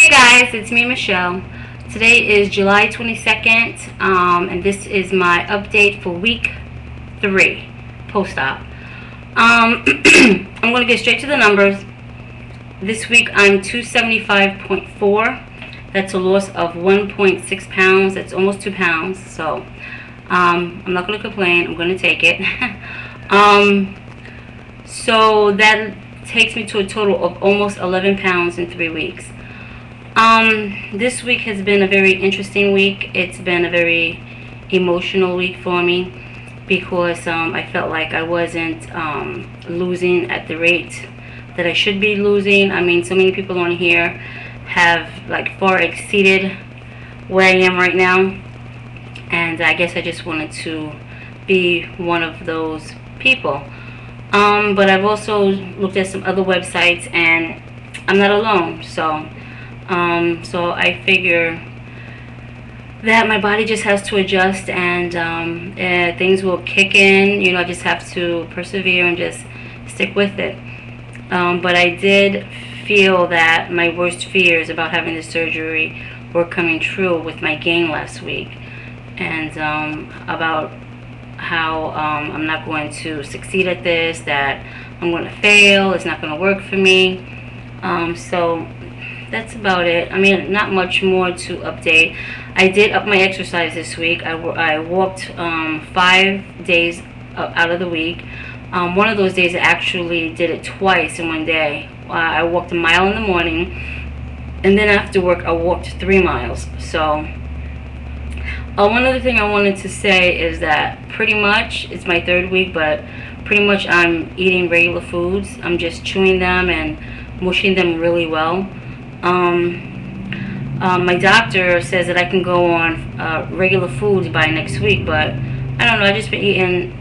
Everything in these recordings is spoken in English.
Hey guys, it's me, Michelle. Today is July 22nd, and this is my update for week 3 post-op. I'm going to get straight to the numbers. This week I'm 275.4. That's a loss of 1.6 pounds. That's almost 2 pounds. So I'm not going to complain. I'm going to take it. So that takes me to a total of almost 11 pounds in 3 weeks. This week has been a very interesting week. It's been a very emotional week for me because I felt like I wasn't losing at the rate that I should be losing. I mean, so many people on here have like far exceeded where I am right now, and I guess I just wanted to be one of those people. But I've also looked at some other websites, and I'm not alone. So I figure that my body just has to adjust, and things will kick in. You know, I just have to persevere and just stick with it. But I did feel that my worst fears about having the surgery were coming true with my gain last week, and about how I'm not going to succeed at this, that I'm going to fail, it's not going to work for me. So that's about it. I mean, not much more to update. I did up my exercise this week. I walked 5 days out of the week. One of those days I actually did it twice in one day. I walked a mile in the morning, and then after work I walked 3 miles. So one other thing I wanted to say is that pretty much it's my 3rd week, but pretty much I'm eating regular foods. I'm just chewing them and mushing them really well. My doctor says that I can go on regular foods by next week, but I don't know. I just been eating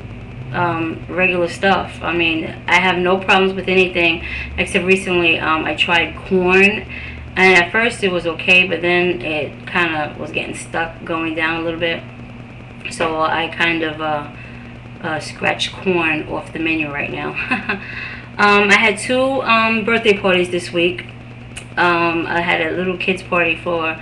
regular stuff. I mean, I have no problems with anything except recently I tried corn, and at first it was okay, but then it kind of was getting stuck going down a little bit. So I kind of scratched corn off the menu right now. I had 2 birthday parties this week. I had a little kids party for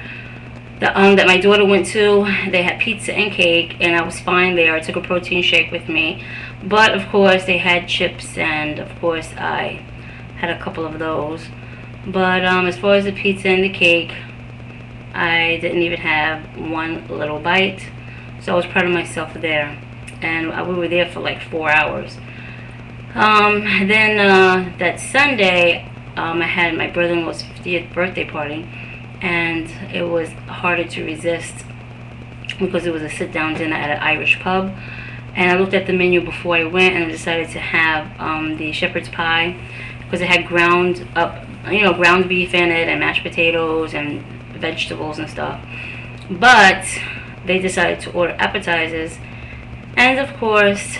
that my daughter went to. They had pizza and cake, and I was fine there. I took a protein shake with me, but of course they had chips, and of course I had a couple of those. But as far as the pizza and the cake, I didn't even have one little bite, so I was proud of myself there. And we were there for like 4 hours. Then that Sunday, I had my brother-in-law's 50th birthday party, and it was harder to resist because it was a sit-down dinner at an Irish pub. And I looked at the menu before I went, and I decided to have the shepherd's pie because it had ground beef in it, and mashed potatoes and vegetables and stuff. But they decided to order appetizers, and of course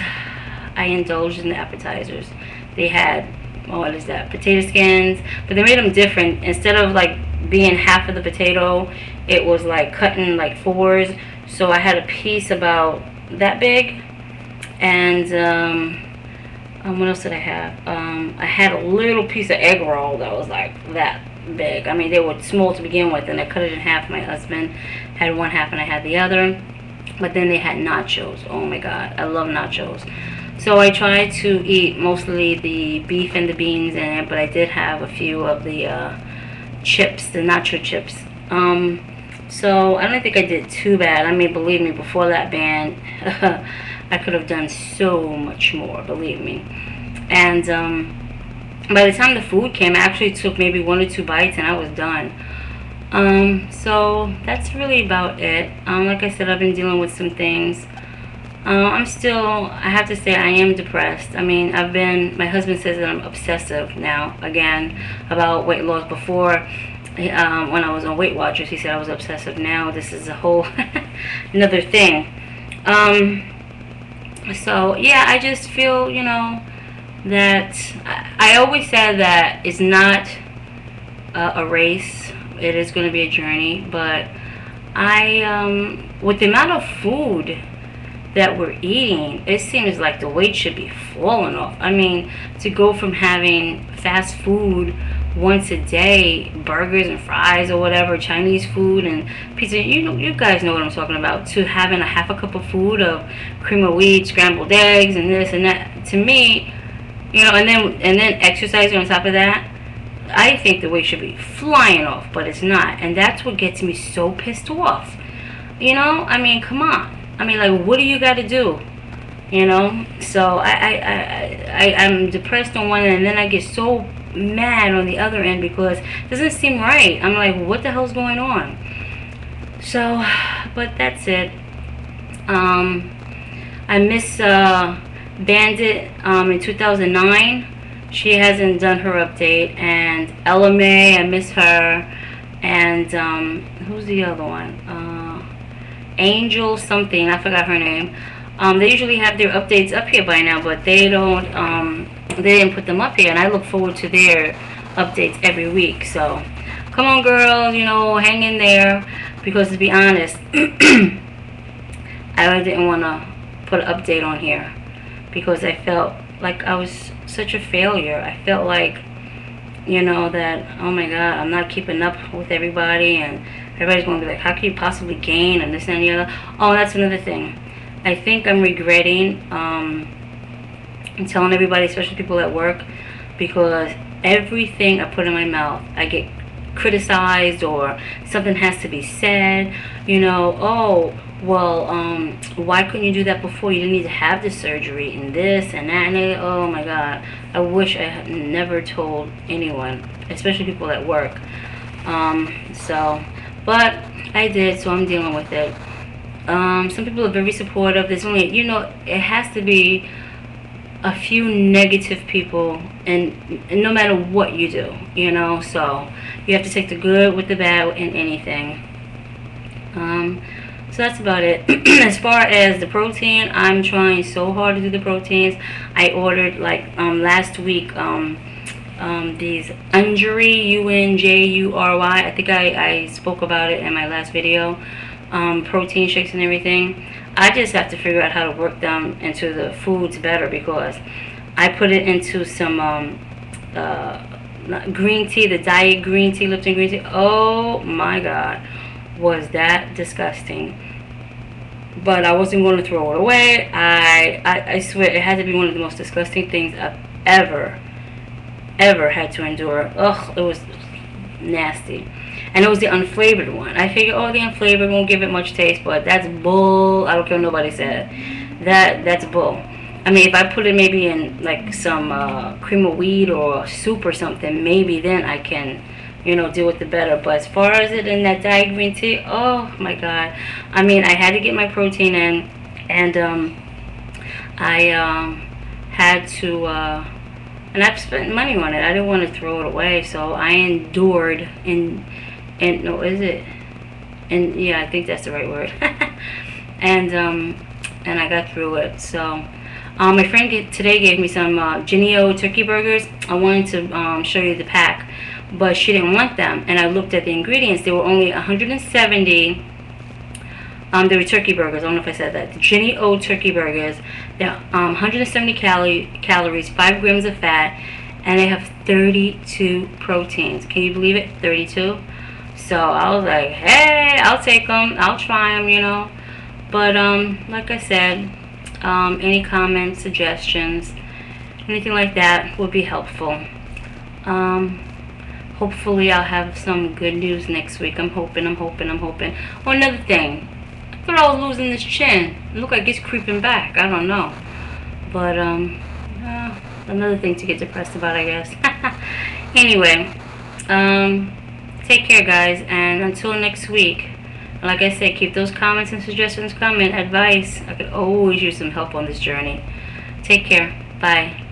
I indulged in the appetizers. They had, what is that, potato skins, but they made them different. Instead of like being half of the potato, it was like cut in like 4s. So I had a piece about that big, and what else did I have? I had a little piece of egg roll that was like that big. I mean, they were small to begin with, and I cut it in half. My husband had one half and I had the other. But then they had nachos. Oh my god, I love nachos. So I tried to eat mostly the beef and the beans in it, but I did have a few of the chips, the nacho chips. So I don't think I did too bad. I mean, believe me, before that ban, I could have done so much more, believe me. And by the time the food came, I actually took maybe 1 or 2 bites and I was done. So that's really about it. Like I said, I've been dealing with some things. I have to say, I am depressed. I mean, my husband says that I'm obsessive now, again, about weight loss. Before, when I was on Weight Watchers, he said I was obsessive. Now, this is a whole another thing. So, yeah, I just feel, you know, that I always said that it's not a race. It is going to be a journey, but with the amount of food that we're eating, it seems like the weight should be falling off. I mean, to go from having fast food once a day burgers and fries or whatever, Chinese food and pizza. You guys know what I'm talking about. To having a half a cup of food of cream of wheat, scrambled eggs, and this and that. To me, and then exercising on top of that. I think the weight should be flying off, but it's not, and that's what gets me so pissed off. I mean, come on. I mean, like, what do you got to do? So I'm depressed on one end, and then I get so mad on the other end because it doesn't seem right. I'm like, what the hell's going on? So, but that's it. I miss Bandit in 2009. She hasn't done her update. And Ella May, I miss her. And who's the other one? Angel something, I forgot her name. They usually have their updates up here by now, but they don't. They didn't put them up here, and I look forward to their updates every week. So, come on, girls, hang in there. Because to be honest, I didn't want to put an update on here because I felt like I was such a failure. I felt like, that, oh my God, I'm not keeping up with everybody, and everybody's going to be like, how can you possibly gain, and this and the other. Oh, that's another thing. I think I'm regretting I'm telling everybody, especially people at work, because everything I put in my mouth, I get criticized, or something has to be said. Oh, well, why couldn't you do that before? You didn't need to have the surgery and this and that. And oh my God, I wish I had never told anyone, especially people at work. But I did, so I'm dealing with it. Some people are very supportive. There's only, it has to be a few negative people, and no matter what you do, so you have to take the good with the bad in anything. So that's about it. As far as the protein, I'm trying so hard to do the proteins. I ordered last week these Unjury, UNJURY. I think I spoke about it in my last video. Protein shakes and everything. I just have to figure out how to work them into the foods better, because I put it into some green tea, the diet green tea, Lipton green tea. Oh my God, was that disgusting. But I wasn't going to throw it away. I swear it had to be one of the most disgusting things I've ever had to endure. Ugh, it was nasty. And it was the unflavored one. I figured, oh, the unflavored won't give it much taste, but that's bull. I don't care what nobody said. That's bull. I mean, if I put it maybe in like some cream of wheat or soup or something, maybe then I can, deal with it better. But as far as it in that diet green tea, oh my God. I mean, I had to get my protein in, and I had to, and I've spent money on it. I didn't want to throw it away, so I endured and no, is it? And yeah, I think that's the right word. and I got through it. So my friend today gave me some Jennie-O turkey burgers. I wanted to show you the pack, but she didn't want them. And I looked at the ingredients. They were only 170. They were turkey burgers. I don't know if I said that. The Jennie-O turkey burgers. They're 170 calories, 5 grams of fat, and they have 32 proteins. Can you believe it? 32. So I was like, hey, I'll take them. I'll try them, But like I said, any comments, suggestions, anything like that would be helpful. Hopefully I'll have some good news next week. I'm hoping. Oh, another thing. I thought I was losing this chin. It looked like it's creeping back. I don't know. But another thing to get depressed about, I guess. Anyway, take care, guys, and until next week. Like I said, keep those comments and suggestions coming. Advice. I could always use some help on this journey. Take care. Bye.